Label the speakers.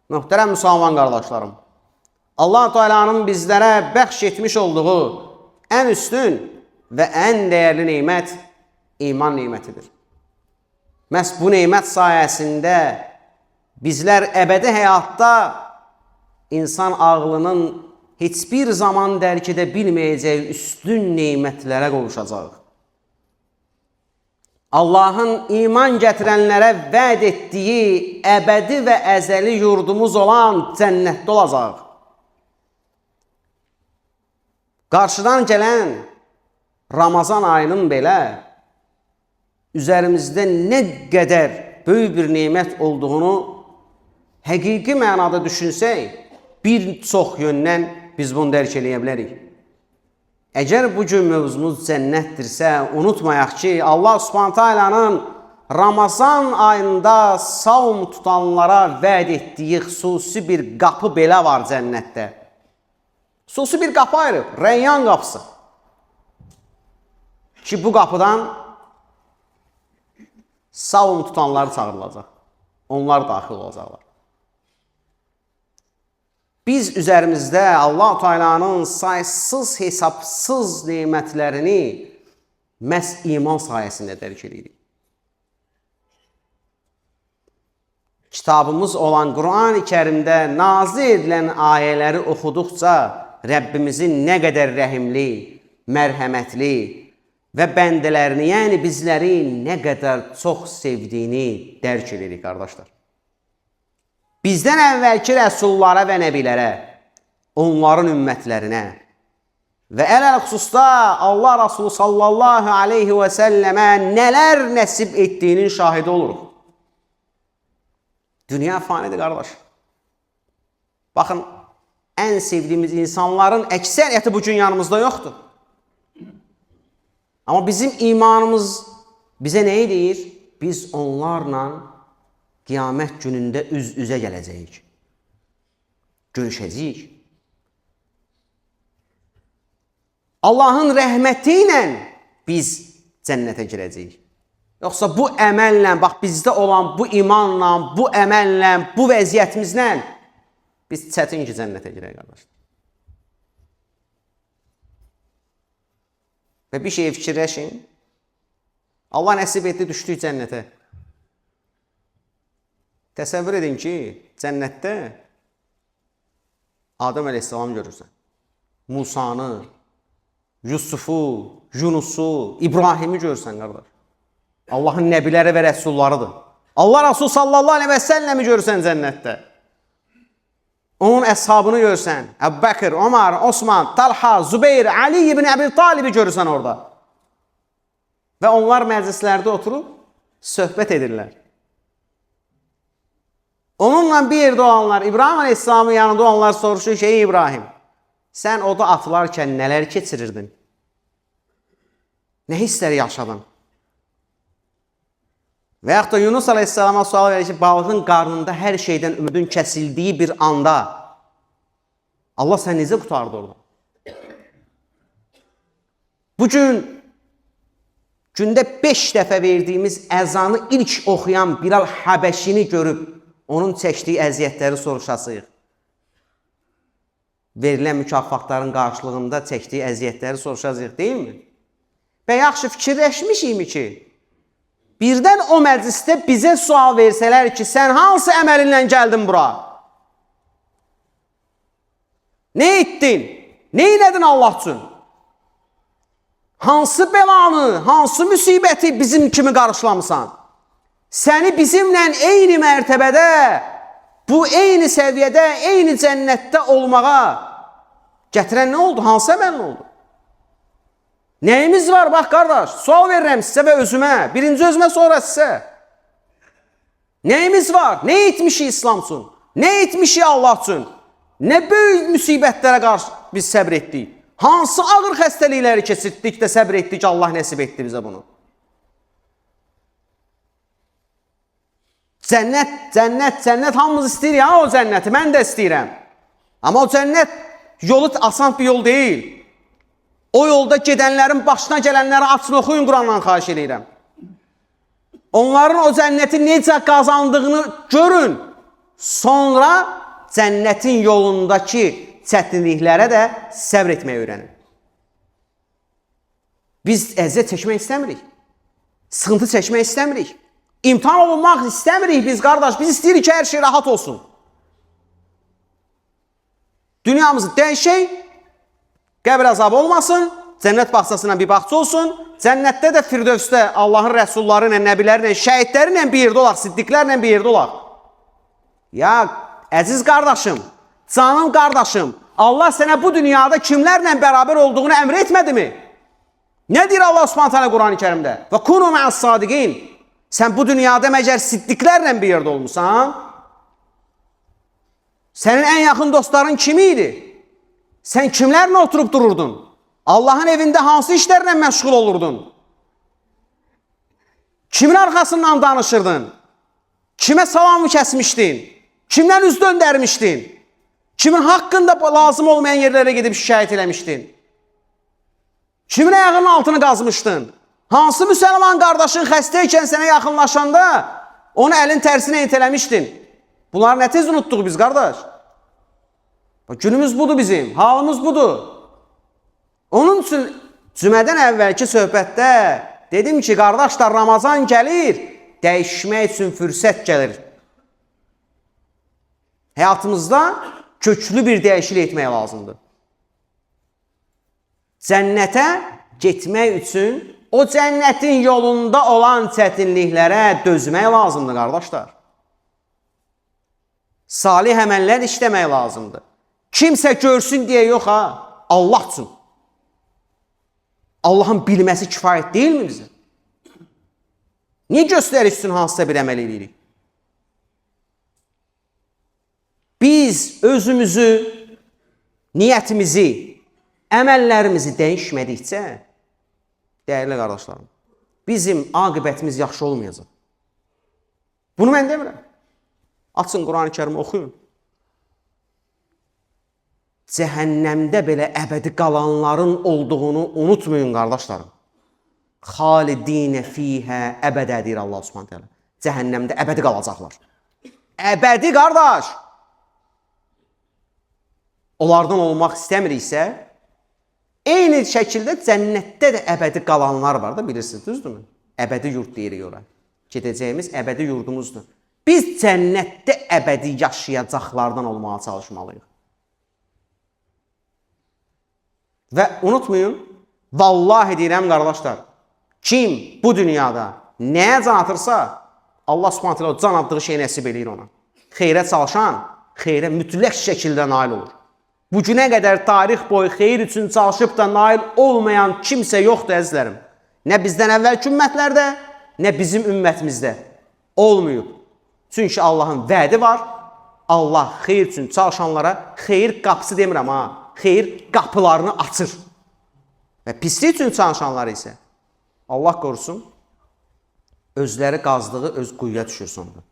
Speaker 1: Muhterem Müslüman qardaşlarım, Allah Teala'nın bizlərə bəxş etmiş olduğu ən üstün və ən dəyərli nemət iman nemətidir. Məhz bu nemət sayəsində bizlər əbədi həyatda insan ağlının heç bir zaman dərk edə bilməyəcəyi üstün nemətlərə qovuşacaq. Allahın iman gətirənlərə vəd etdiyi əbədi və əzəli yurdumuz olan cənnətdə olacaq. Qarşıdan gələn Ramazan ayının belə üzərimizdə nə qədər böyük bir nemət olduğunu həqiqi mənada düşünsək, bir çox yöndən biz bunu dərk eləyə bilərik. Əgər bugün mövzumuz cənnətdirsə, unutmayaq ki, Allah Subhanahu taalanın Ramazan ayında savm tutanlara vəd etdiyi xüsusi bir qapı belə var cənnətdə. Xüsusi bir qapı ayrı, Rəyyan qapısı. Ki bu qapıdan savm tutanlar çağırılacaq. Onlar daxil olacaqlar. Biz üzərimizdə Allah Teala'nın saysız hesabsız nemətlərini məhz iman sayəsində dərk edirik. Kitabımız olan Quran-ı Kərimdə nazil edilən ayələri oxuduqca Rəbbimizin nə qədər rəhimli, mərhəmətli və bəndələrini, yəni bizləri nə qədər çox sevdiyini dərk edirik, qardaşlar. Bizdən əvvəlki rəsullara və nəbilərə, onların ümmətlərinə və ələl xüsusda Allah Rasulü sallallahu aleyhi və səlləmə nələr nəsib etdiyinin şahidi oluruq. Dünya fanidir, qardaş. Baxın, ən sevdiyimiz insanların əksəriyyəti bugün yanımızda yoxdur. Amma bizim imanımız bizə nəyi deyir? Biz onlarla qiyamət günündə üz-üzə gələcəyik. Görüşəcəyik. Allahın rəhməti ilə biz cənnətə girəcəyik. Yoxsa bu əməllə, bax bizdə olan bu imanla, bu əməllə, bu vəziyyətimizlə biz çətin ki, cənnətə girək, qardaşlar. Və bir şey fikirləşin. Allah nəsib etdi, düşdük cənnətə. Təsəvvür edin ki, cənnətdə Adəm əleyhissalam görürsən. Musanı, Yusufu, Yunusu, İbrahimi görürsən, qardaş. Allahın nəbiləri və rəsullarıdır. Allah Rasul sallallahu aleyhi və səlləmi görürsən cənnətdə. Onun əshabını görürsən. Əbu Bəkir, Ömər, Osman, Talha, Zübeyir, Ali ibn Əbi Talibi görürsən orada. Və onlar məclislərdə oturub söhbət edirlər. Onunla bir yerdə olanlar, İbrahim Aleyhisselamın yanında olanlar soruşur ki, ey İbrahim, sən oda atılarkən nələr keçirirdin? Nə hissləri yaşadın? Və yaxud da Yunus Aleyhisselama sual verir ki, balığın qarnında hər şeydən ümidin kəsildiyi bir anda Allah sən necə qutardı orada? Bugün gündə 5 dəfə verdiyimiz əzanı ilk oxuyan Bilal Həbəşini görüb onun çəkdiyi əziyyətləri soruşasıyıq. Verilən mükafatların qarşılığında çəkdiyi əziyyətləri soruşasıyıq, deyilmi? Və yaxşı fikirləşmişikmi ki, birdən o məclisdə bizə sual versələr ki, sən hansı əməlinlə gəldin bura? Nə etdin? Nə elədin Allah üçün? Hansı bəlanı, hansı müsibəti bizim kimi qarşılamısan? Səni bizimlə eyni mərtəbədə, bu eyni səviyyədə, eyni cənnətdə olmağa gətirən nə oldu? Hansı əməl nə oldu? Nəyimiz var? Bax, qardaş, sual verirəm sizə və özümə. Birinci özümə, sonra sizə. Nəyimiz var? Nə etmişik İslam üçün? Nə etmişik Allah üçün? Nə böyük müsibətlərə qarşı biz səbr etdik? Hansı ağır xəstəlikləri keçirtdik də səbr etdik, Allah nəsib etdi bizə bunu? Cənnət, cənnət, cənnət hamımız istəyir ya o cənnəti, mən də istəyirəm. Amma o cənnət yolu asan bir yol deyil. O yolda gedənlərin başına gələnləri açın oxuyun Qurandan xahiş edirəm. Onların o cənnəti necə qazandığını görün. sonra cənnətin yolundakı çətinliklərə də səbr etməyi öyrənin. Biz əziyyət çəkmək istəmirik. Sıxıntı çəkmək istəmirik. İmtihan olunmaq istəmirik biz, qardaş. Biz istəyirik ki, hər şey rahat olsun. Dünyamızı dəyişək, qəbir azabı olmasın, cənnət bağçasına bir bağça olsun, cənnətdə də Firdevsdə Allahın rəsulları ilə, nəbiləri ilə, şəhidləri ilə bir yerdə olaq, siddiqlərlə bir yerdə olaq. Ya, əziz qardaşım, canım qardaşım, Allah sənə bu dünyada kimlərlə bərabər olduğunu əmr etmədimi? Nə deyir Allah Subhanahu taala Qurani Kərimdə? Və kunu ma'as sadiqin. Sən bu dünyada məgər siddiqlərlə bir yerdə olmusan? Sənin ən yaxın dostların kimi idi? Sən kimlərlə oturub dururdun? Allahın evində hansı işlərlə məşğul olurdun? Kimin arxasından danışırdın? Kimə salamı kəsmişdin? Kimdən üz döndərmişdin? Kimin haqqında lazım olmayan yerlərə gedib şikayət eləmişdin? Kimin ayağının altını qazmışdın? Hansı müsəlman qardaşın xəstəykən sənə yaxınlaşanda onu əlin tərsinə itələmişdin? Bunları nə tez unutduq biz, qardaş? Günümüz budur bizim, halımız budur. Onun üçün cümədən əvvəlki söhbətdə dedim ki, qardaşlar, Ramazan gəlir, dəyişmək üçün fürsət gəlir. Həyatımızda köklü bir dəyişiklik etmək lazımdır. Cənnətə getmək üçün o cənnətin yolunda olan çətinliklərə dözmək lazımdır, qardaşlar. Salih əməllər işləmək lazımdır. Kimsə görsün deyə yox ha, Allah üçün. Allahın bilməsi kifayət deyilmi bizə? Niyə göstəriş üçün hansısa bir əməl edirik? Biz özümüzü, niyyətimizi, əməllərimizi dəyişmədikcə, dəyərli qardaşlarım, bizim aqibətimiz yaxşı olmayacaq. Bunu mən demirəm. Açın Qurani Kərimi oxuyun. Cəhənnəmdə belə əbədi qalanların olduğunu unutmayın, qardaşlarım. Xalidinə fiyhə əbədə deyir Allah Subhanahu taala. Cəhənnəmdə əbədi qalacaqlar. Əbədi, qardaş! Onlardan olmaq istəmiriksə, eyni şəkildə cənnətdə də əbədi qalanlar var da, bilirsiniz, düzdürmü? Əbədi yurt deyirik ora. Gedəcəyimiz əbədi yurdumuzdur. Biz cənnətdə əbədi yaşayacaqlardan olmağa çalışmalıyıq. Və unutmayın, vallahi deyirəm qardaşlar, kim bu dünyada nəyə can atırsa, Allah Subhanahu taala o can atdığı şey nəsib eləyir ona. Xeyrə çalışan, xeyrə mütləq şəkildə nail olur. Bu günə qədər tarix boyu xeyir üçün çalışıb da nail olmayan kimsə yoxdur, əzizlərim. Nə bizdən əvvəlki ümmətlərdə, nə bizim ümmətimizdə olmayıb. Çünki Allahın vədi var. Allah xeyir üçün çalışanlara xeyir qapısı demirəm ha, xeyir qapılarını açır. Və pislik üçün çalışanlar isə Allah qorusun, özləri qazdığı öz quyuya düşür sonunda.